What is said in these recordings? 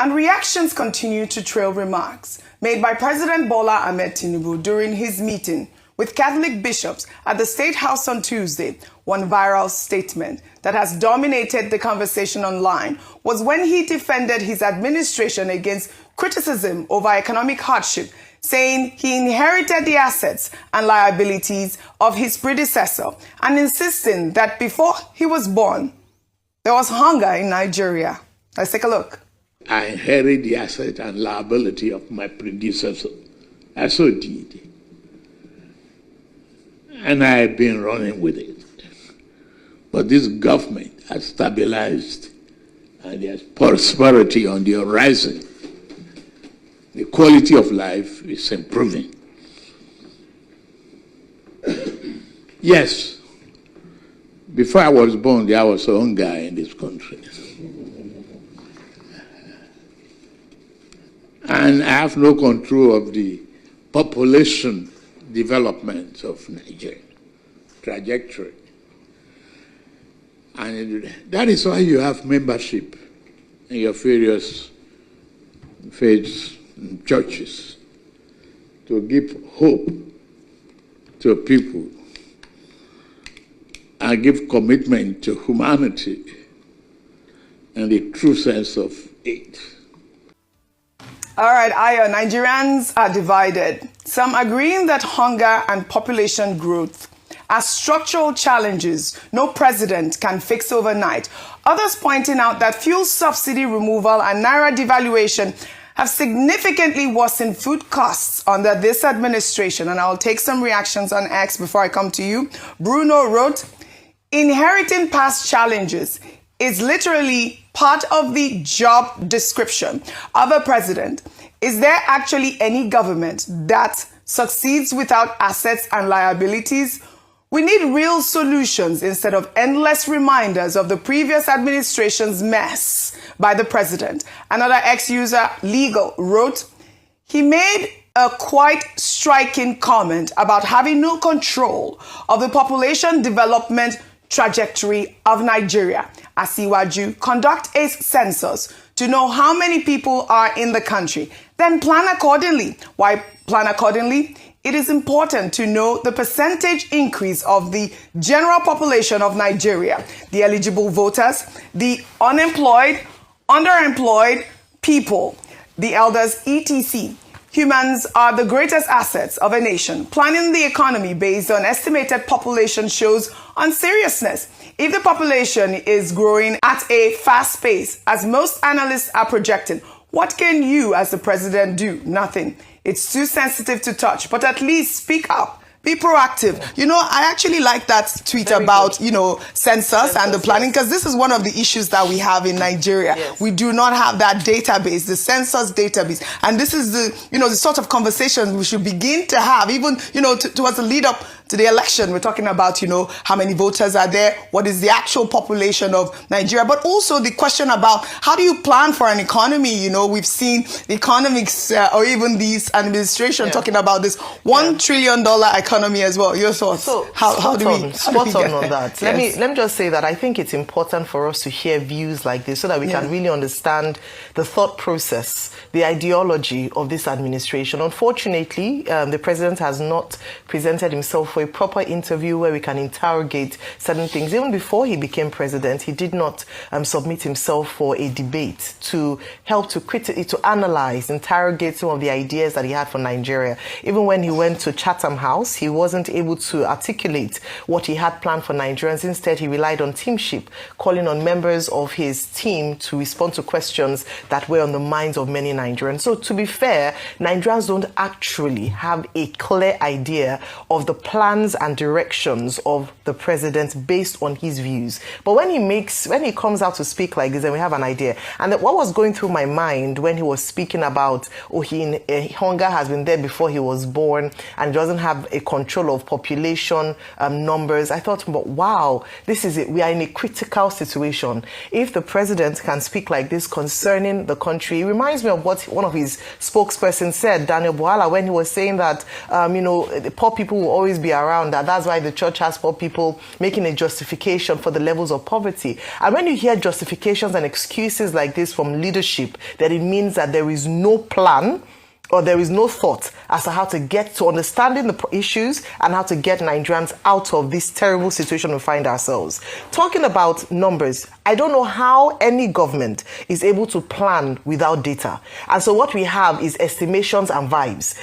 And reactions continue to trail remarks made by President Bola Ahmed Tinubu during his meeting with Catholic bishops at the State House on Tuesday. One viral statement that has dominated the conversation online was when he defended his administration against criticism over economic hardship, saying he inherited the assets and liabilities of his predecessor and insisting that before he was born, there was hunger in Nigeria. Let's take a look. I inherited the asset and liability of my predecessor. I so did. And I have been running with it. But this government has stabilized and there's prosperity on the horizon. The quality of life is improving. Yes, before I was born, there was hunger in this country. And I have no control of the population development of Nigeria, trajectory. And that is why you have membership in your various faiths and churches, to give hope to people and give commitment to humanity and the true sense of it. All right, Ayo, Nigerians are divided. Some agreeing that hunger and population growth are structural challenges no president can fix overnight. Others pointing out that fuel subsidy removal and naira devaluation have significantly worsened food costs under this administration. And I'll take some reactions on X before I come to you. Bruno wrote, inheriting past challenges is literally part of the job description of a president. Is there actually any government that succeeds without assets and liabilities? We need real solutions instead of endless reminders of the previous administration's mess by the president. Another ex-user, Legal, wrote, he made a quite striking comment about having no control of the population development trajectory of Nigeria. Asiwaju, conduct a census to know how many people are in the country, then plan accordingly. Why plan accordingly? It is important to know the percentage increase of the general population of Nigeria, the eligible voters, the unemployed, underemployed people, the elders, etc. Humans are the greatest assets of a nation. Planning the economy based on estimated population shows unseriousness. If the population is growing at a fast pace, as most analysts are projecting, what can you as the president do? Nothing. It's too sensitive to touch, but at least speak up. Be proactive. You know, I actually like that tweet about, census and the planning, because this is one of the issues that we have in Nigeria. Yes. We do not have that database, the census database. And this is the sort of conversations we should begin to have, even, towards the lead up to the election. We're talking about, how many voters are there? What is the actual population of Nigeria? But also the question about how do you plan for an economy? We've seen economics or even this administration talking about this $1 trillion economy as well. Your thoughts? So, how do we spot on that. Yes. Let me just say that I think it's important for us to hear views like this so that we can really understand the thought process, the ideology of this administration. Unfortunately, the president has not presented himself for a proper interview where we can interrogate certain things. Even before he became president, he did not submit himself for a debate to help to analyze, interrogate some of the ideas that he had for Nigeria. Even when he went to Chatham House, he wasn't able to articulate what he had planned for Nigerians. Instead, he relied on teamship, calling on members of his team to respond to questions that were on the minds of many Nigerians. So to be fair, Nigerians don't actually have a clear idea of the plans and directions of the president based on his views. But when he comes out to speak like this, then we have an idea. And what was going through my mind when he was speaking about, hunger has been there before he was born and doesn't have a control of population numbers, I thought, wow, this is it. We are in a critical situation. If the president can speak like this concerning the country, it reminds me of what one of his spokespersons said, Daniel Bwala, when he was saying that, the poor people will always be around that. That's why the church has poor people, making a justification for the levels of poverty. And when you hear justifications and excuses like this from leadership, then it means that there is no plan or there is no thought as to how to get to understanding the issues and how to get Nigerians out of this terrible situation we find ourselves. Talking about numbers, I don't know how any government is able to plan without data. And so what we have is estimations and vibes.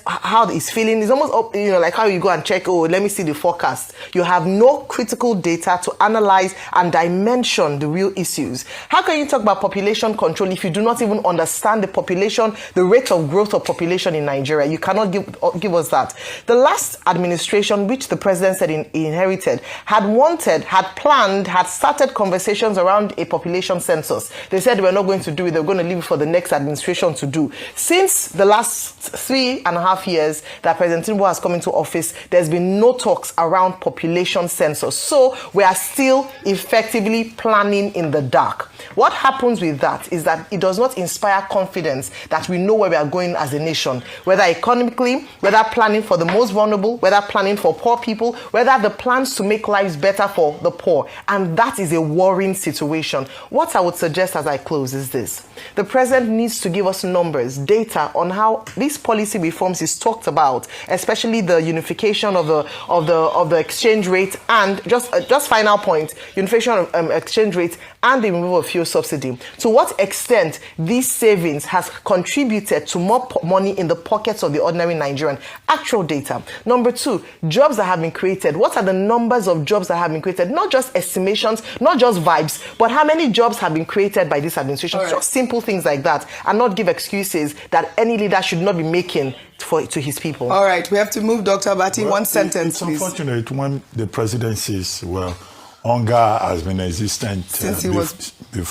How it's feeling is almost, like how you go and check, let me see the forecast. You have no critical data to analyze and dimension the real issues. How can you talk about population control if you do not even understand the population, the rate of growth of population in Nigeria? You cannot give us that. The last administration, which the president said he inherited, had planned, had started conversations around a population census. They said they were not going to do it, they were going to leave it for the next administration to do. Since the last 3.5 years that President Tinubu has come into office, there's been no talks around population census. So we are still effectively planning in the dark. What happens with that is that it does not inspire confidence that we know where we are going as a nation, whether economically, whether planning for the most vulnerable, whether planning for poor people, whether the plans to make lives better for the poor. And that is a worrying situation. What I would suggest as I close is this. The president needs to give us numbers, data on how these policy reforms is talked about, especially the unification of the exchange rate and just final point, unification of exchange rate and the removal of fuel subsidy. To what extent these savings has contributed to more money in the pockets of the ordinary Nigerian? Actual data. Number two, jobs that have been created. What are the numbers of jobs that have been created? Not just estimations, not just vibes, but how many jobs have been created by this administration? Right. Just simple things like that, and not give excuses that any leader should not be making to his people. All right, we have to move, Dr. Bati. One sentence, please. It's unfortunate when the presidency says, well, hunger has been existent since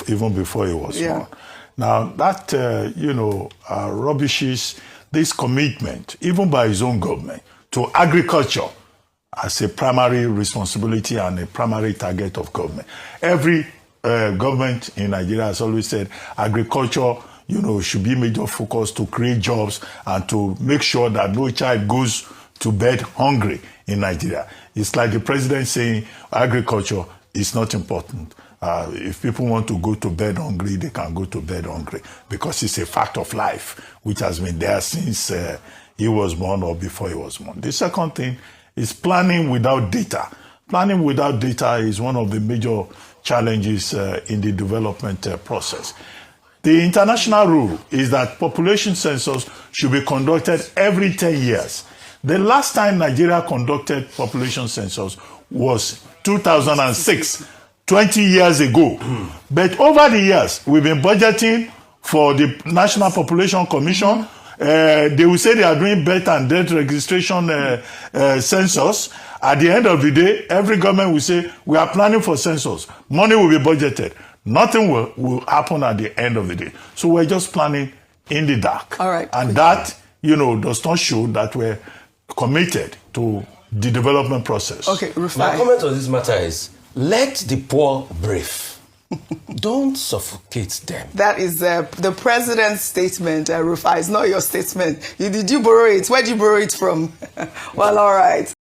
even before he was born. Now, that, rubbishes this commitment, even by his own government, to agriculture as a primary responsibility and a primary target of government. Every government in Nigeria has always said agriculture, should be major focus to create jobs and to make sure that no child goes to bed hungry in Nigeria. It's like the president saying agriculture is not important. If people want to go to bed hungry, they can go to bed hungry because it's a fact of life, which has been there since he was born or before he was born. The second thing is planning without data. Planning without data is one of the major challenges in the development process. The international rule is that population census should be conducted every 10 years. The last time Nigeria conducted population census was 2006, 20 years ago. But over the years, we've been budgeting for the National Population Commission. They will say they are doing birth and death registration census. At the end of the day, every government will say, we are planning for census. Money will be budgeted. Nothing will happen at the end of the day. So we're just planning in the dark. All right. And that, does not show that we're committed to the development process. Okay, Rufai. My comment on this matter is, let the poor breathe. Don't suffocate them. That is the president's statement, Rufai. It's not your statement. Did you borrow it? Where did you borrow it from? Well, all right.